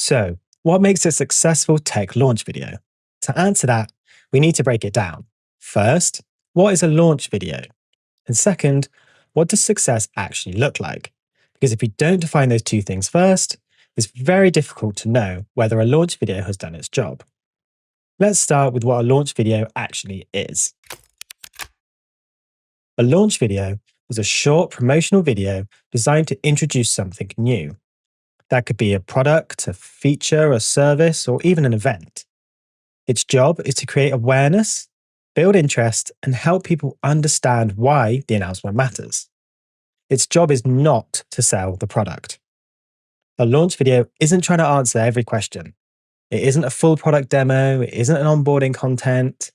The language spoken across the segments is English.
So, what makes a successful tech launch video? To answer that, we need to break it down. First, what is a launch video? And second, what does success actually look like? Because if you don't define those two things first, it's very difficult to know whether a launch video has done its job. Let's start with what a launch video actually is. A launch video is a short promotional video designed to introduce something new. That could be a product, a feature, a service, or even an event. Its job is to create awareness, build interest, and help people understand why the announcement matters. Its job is not to sell the product. A launch video isn't trying to answer every question. It isn't a full product demo, it isn't an onboarding content,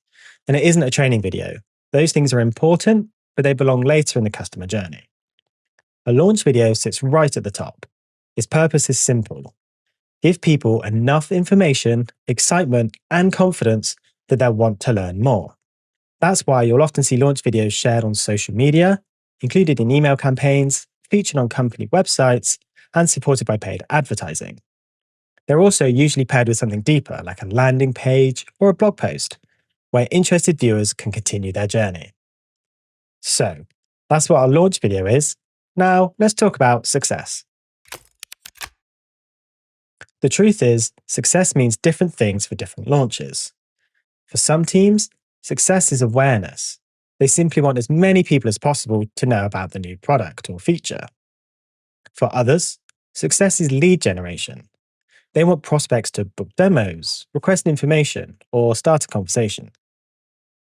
and it isn't a training video. Those things are important, but they belong later in the customer journey. A launch video sits right at the top. Its purpose is simple. Give people enough information, excitement, and confidence that they'll want to learn more. That's why you'll often see launch videos shared on social media, included in email campaigns, featured on company websites, and supported by paid advertising. They're also usually paired with something deeper, like a landing page or a blog post, where interested viewers can continue their journey. So, that's what our launch video is. Now, let's talk about success. The truth is, success means different things for different launches. For some teams, success is awareness. They simply want as many people as possible to know about the new product or feature. For others, success is lead generation. They want prospects to book demos, request information, or start a conversation.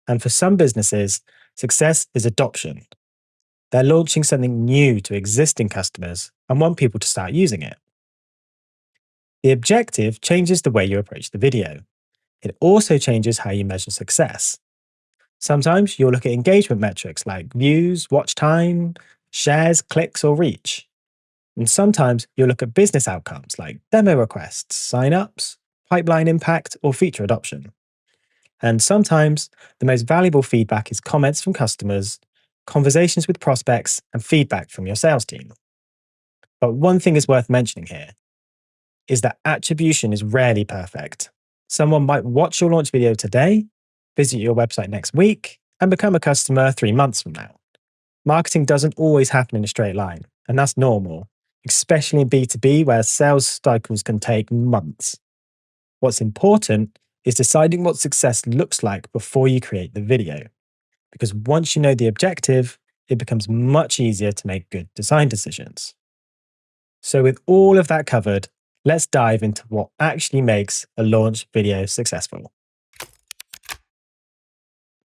And for some businesses, success is adoption. They're launching something new to existing customers and want people to start using it. The objective changes the way you approach the video. It also changes how you measure success. Sometimes you'll look at engagement metrics like views, watch time, shares, clicks, or reach. And sometimes you'll look at business outcomes like demo requests, sign-ups, pipeline impact, or feature adoption. And sometimes the most valuable feedback is comments from customers, conversations with prospects, and feedback from your sales team. But one thing is worth mentioning here is that attribution is rarely perfect. Someone might watch your launch video today, visit your website next week, and become a customer 3 months from now. Marketing doesn't always happen in a straight line, and that's normal, especially in B2B where sales cycles can take months. What's important is deciding what success looks like before you create the video, because once you know the objective, it becomes much easier to make good design decisions. So with all of that covered, let's dive into what actually makes a launch video successful.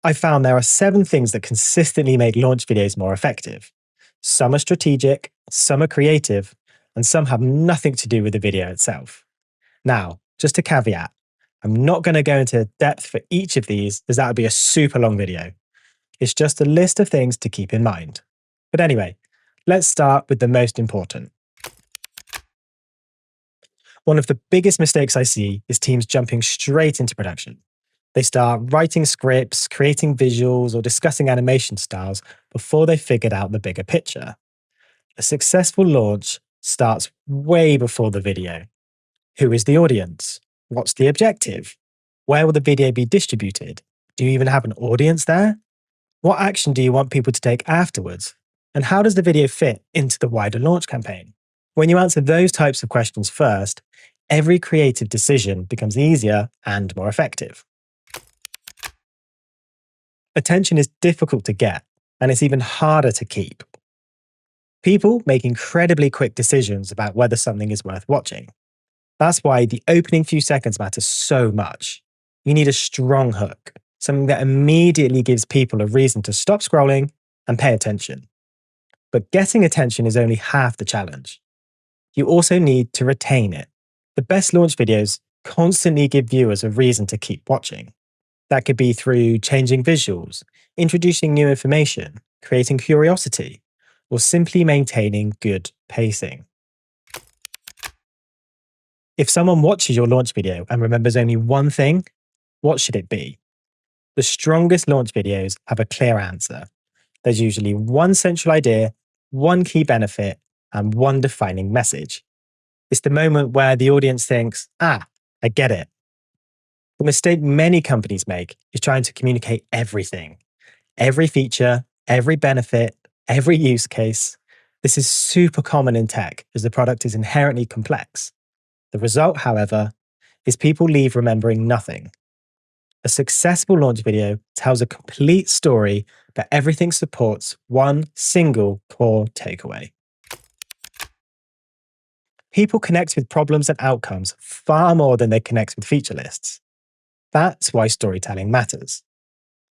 I found there are 7 things that consistently make launch videos more effective. Some are strategic, some are creative, and some have nothing to do with the video itself. Now, just a caveat, I'm not going to go into depth for each of these as that would be a super long video. It's just a list of things to keep in mind. But anyway, let's start with the most important. One of the biggest mistakes I see is teams jumping straight into production. They start writing scripts, creating visuals, or discussing animation styles before they've figured out the bigger picture. A successful launch starts way before the video. Who is the audience? What's the objective? Where will the video be distributed? Do you even have an audience there? What action do you want people to take afterwards? And how does the video fit into the wider launch campaign? When you answer those types of questions first, every creative decision becomes easier and more effective. Attention is difficult to get, and it's even harder to keep. People make incredibly quick decisions about whether something is worth watching. That's why the opening few seconds matter so much. You need a strong hook, something that immediately gives people a reason to stop scrolling and pay attention. But getting attention is only half the challenge. You also need to retain it. The best launch videos constantly give viewers a reason to keep watching. That could be through changing visuals, introducing new information, creating curiosity, or simply maintaining good pacing. If someone watches your launch video and remembers only one thing, what should it be? The strongest launch videos have a clear answer. There's usually one central idea, one key benefit, and one defining message. It's the moment where the audience thinks, I get it. The mistake many companies make is trying to communicate everything, every feature, every benefit, every use case. This is super common in tech as the product is inherently complex. The result, however, is people leave remembering nothing. A successful launch video tells a complete story, but everything supports one single core takeaway. People connect with problems and outcomes far more than they connect with feature lists. That's why storytelling matters.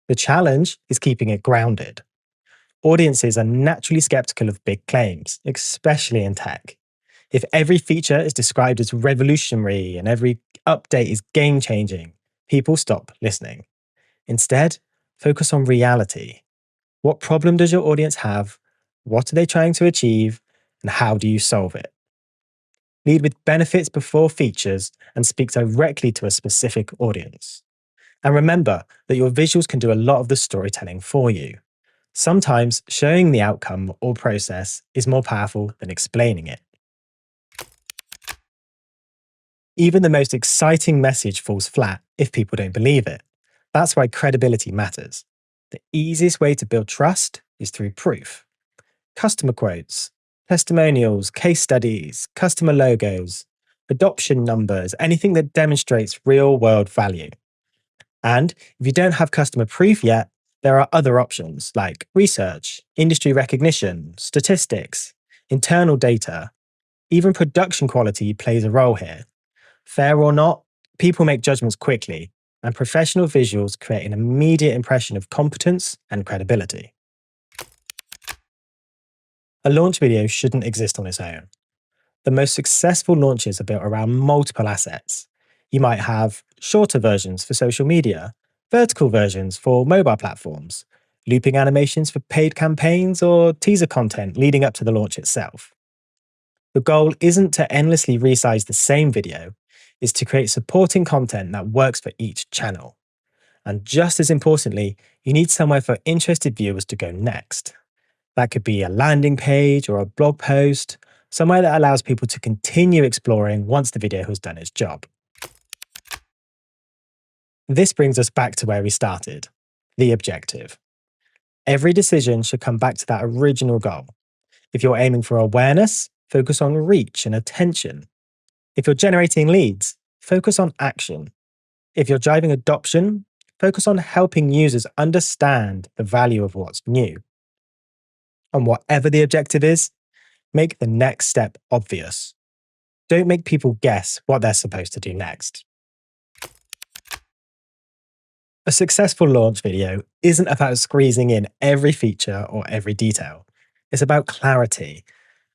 The challenge is keeping it grounded. Audiences are naturally skeptical of big claims, especially in tech. If every feature is described as revolutionary and every update is game changing, people stop listening. Instead, focus on reality. What problem does your audience have? What are they trying to achieve? And how do you solve it? Lead with benefits before features and speak directly to a specific audience. And remember that your visuals can do a lot of the storytelling for you. Sometimes showing the outcome or process is more powerful than explaining it. Even the most exciting message falls flat if people don't believe it. That's why credibility matters. The easiest way to build trust is through proof. Customer quotes, testimonials, case studies, customer logos, adoption numbers, anything that demonstrates real world value. And if you don't have customer proof yet, there are other options like research, industry recognition, statistics, internal data. Even production quality plays a role here. Fair or not, people make judgments quickly, and professional visuals create an immediate impression of competence and credibility. A launch video shouldn't exist on its own. The most successful launches are built around multiple assets. You might have shorter versions for social media, vertical versions for mobile platforms, looping animations for paid campaigns, or teaser content leading up to the launch itself. The goal isn't to endlessly resize the same video, it's to create supporting content that works for each channel. And just as importantly, you need somewhere for interested viewers to go next. That could be a landing page or a blog post, somewhere that allows people to continue exploring once the video has done its job. This brings us back to where we started, the objective. Every decision should come back to that original goal. If you're aiming for awareness, focus on reach and attention. If you're generating leads, focus on action. If you're driving adoption, focus on helping users understand the value of what's new. And whatever the objective is, make the next step obvious. Don't make people guess what they're supposed to do next. A successful launch video isn't about squeezing in every feature or every detail. It's about clarity,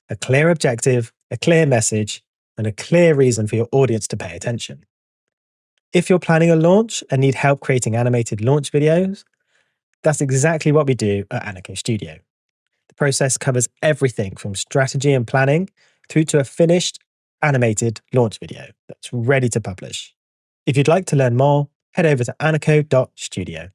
a clear objective, a clear message, and a clear reason for your audience to pay attention. If you're planning a launch and need help creating animated launch videos, that's exactly what we do at Aniko Studio. The process covers everything from strategy and planning through to a finished animated launch video that's ready to publish. If you'd like to learn more, head over to aniko.studio.